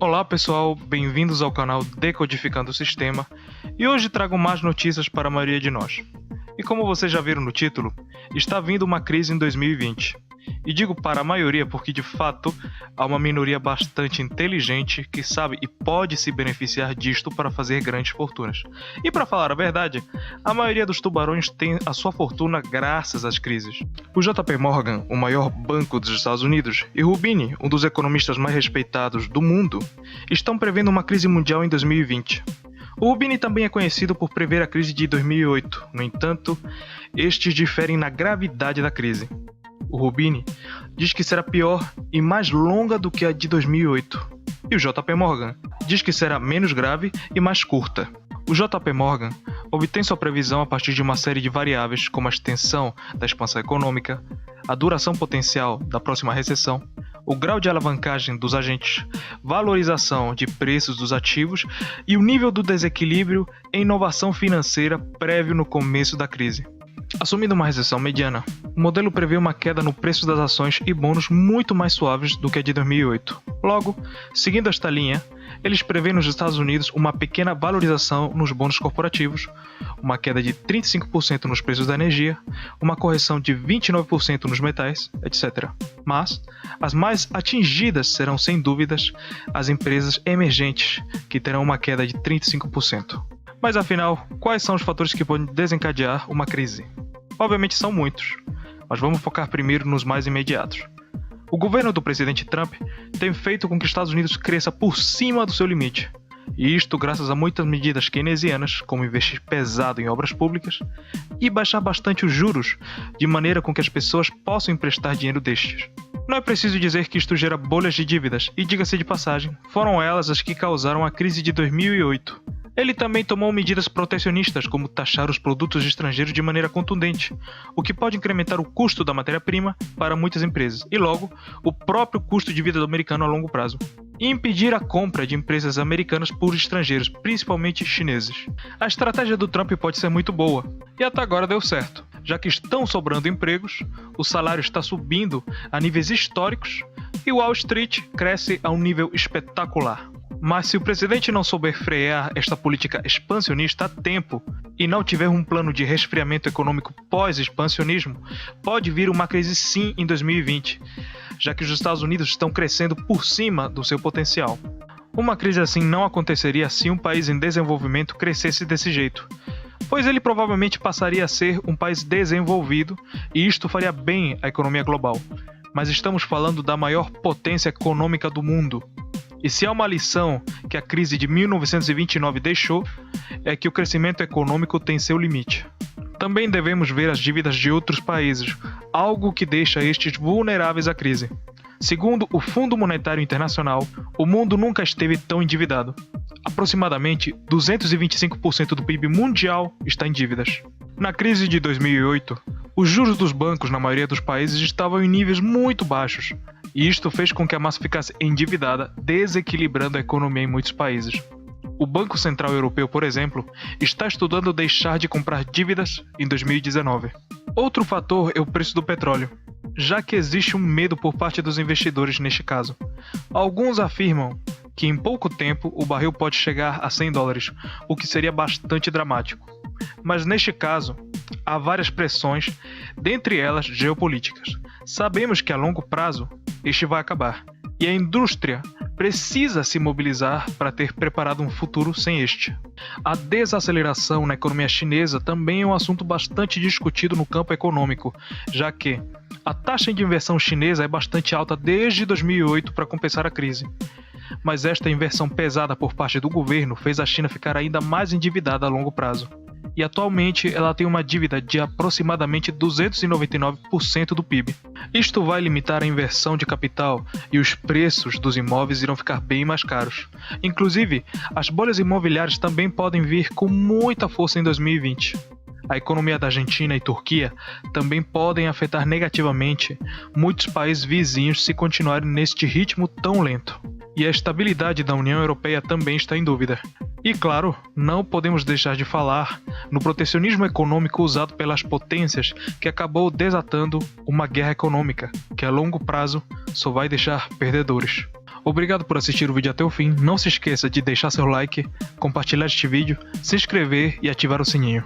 Olá pessoal, bem-vindos ao canal Decodificando o Sistema, e hoje trago mais notícias para a maioria de nós. E como vocês já viram no título, está vindo uma crise em 2020. E digo para a maioria porque de fato há uma minoria bastante inteligente que sabe e pode se beneficiar disto para fazer grandes fortunas. E para falar a verdade, a maioria dos tubarões tem a sua fortuna graças às crises. O JP Morgan, o maior banco dos Estados Unidos, e Roubini, um dos economistas mais respeitados do mundo, estão prevendo uma crise mundial em 2020. O Roubini também é conhecido por prever a crise de 2008, no entanto, estes diferem na gravidade da crise. O Roubini diz que será pior e mais longa do que a de 2008, e o JP Morgan diz que será menos grave e mais curta. O JP Morgan obtém sua previsão a partir de uma série de variáveis como a extensão da expansão econômica, a duração potencial da próxima recessão, o grau de alavancagem dos agentes, valorização de preços dos ativos e o nível do desequilíbrio em inovação financeira prévio no começo da crise. Assumindo uma recessão mediana, o modelo prevê uma queda no preço das ações e bônus muito mais suaves do que a de 2008. Logo, seguindo esta linha, eles prevêem nos Estados Unidos uma pequena valorização nos bônus corporativos, uma queda de 35% nos preços da energia, uma correção de 29% nos metais, etc. Mas, as mais atingidas serão sem dúvidas as empresas emergentes, que terão uma queda de 35%. Mas afinal, quais são os fatores que podem desencadear uma crise? Obviamente são muitos, mas vamos focar primeiro nos mais imediatos. O governo do presidente Trump tem feito com que os Estados Unidos cresça por cima do seu limite, e isto graças a muitas medidas keynesianas, como investir pesado em obras públicas e baixar bastante os juros, de maneira com que as pessoas possam emprestar dinheiro destes. Não é preciso dizer que isto gera bolhas de dívidas, e diga-se de passagem, foram elas as que causaram a crise de 2008. Ele também tomou medidas protecionistas, como taxar os produtos estrangeiros de maneira contundente, o que pode incrementar o custo da matéria-prima para muitas empresas, e logo, o próprio custo de vida do americano a longo prazo. E impedir a compra de empresas americanas por estrangeiros, principalmente chineses. A estratégia do Trump pode ser muito boa, e até agora deu certo, já que estão sobrando empregos, o salário está subindo a níveis históricos, e Wall Street cresce a um nível espetacular. Mas se o presidente não souber frear esta política expansionista a tempo e não tiver um plano de resfriamento econômico pós-expansionismo, pode vir uma crise sim em 2020, já que os Estados Unidos estão crescendo por cima do seu potencial. Uma crise assim não aconteceria se um país em desenvolvimento crescesse desse jeito, pois ele provavelmente passaria a ser um país desenvolvido e isto faria bem à economia global. Mas estamos falando da maior potência econômica do mundo. E se há uma lição que a crise de 1929 deixou, é que o crescimento econômico tem seu limite. Também devemos ver as dívidas de outros países, algo que deixa estes vulneráveis à crise. Segundo o Fundo Monetário Internacional, o mundo nunca esteve tão endividado. Aproximadamente 225% do PIB mundial está em dívidas. Na crise de 2008, os juros dos bancos na maioria dos países estavam em níveis muito baixos, e isto fez com que a massa ficasse endividada, desequilibrando a economia em muitos países. O Banco Central Europeu, por exemplo, está estudando deixar de comprar dívidas em 2019. Outro fator é o preço do petróleo, já que existe um medo por parte dos investidores neste caso. Alguns afirmam que em pouco tempo o barril pode chegar a $100, o que seria bastante dramático. Mas neste caso, há várias pressões, dentre elas geopolíticas. Sabemos que a longo prazo este vai acabar, e a indústria precisa se mobilizar para ter preparado um futuro sem este. A desaceleração na economia chinesa também é um assunto bastante discutido no campo econômico, já que a taxa de inversão chinesa é bastante alta desde 2008 para compensar a crise. Mas esta inversão pesada por parte do governo fez a China ficar ainda mais endividada a longo prazo. E atualmente ela tem uma dívida de aproximadamente 299% do PIB. Isto vai limitar a inversão de capital e os preços dos imóveis irão ficar bem mais caros. Inclusive, as bolhas imobiliárias também podem vir com muita força em 2020. A economia da Argentina e Turquia também podem afetar negativamente muitos países vizinhos se continuarem neste ritmo tão lento. E a estabilidade da União Europeia também está em dúvida. E claro, não podemos deixar de falar no protecionismo econômico usado pelas potências que acabou desatando uma guerra econômica, que a longo prazo só vai deixar perdedores. Obrigado por assistir o vídeo até o fim, não se esqueça de deixar seu like, compartilhar este vídeo, se inscrever e ativar o sininho.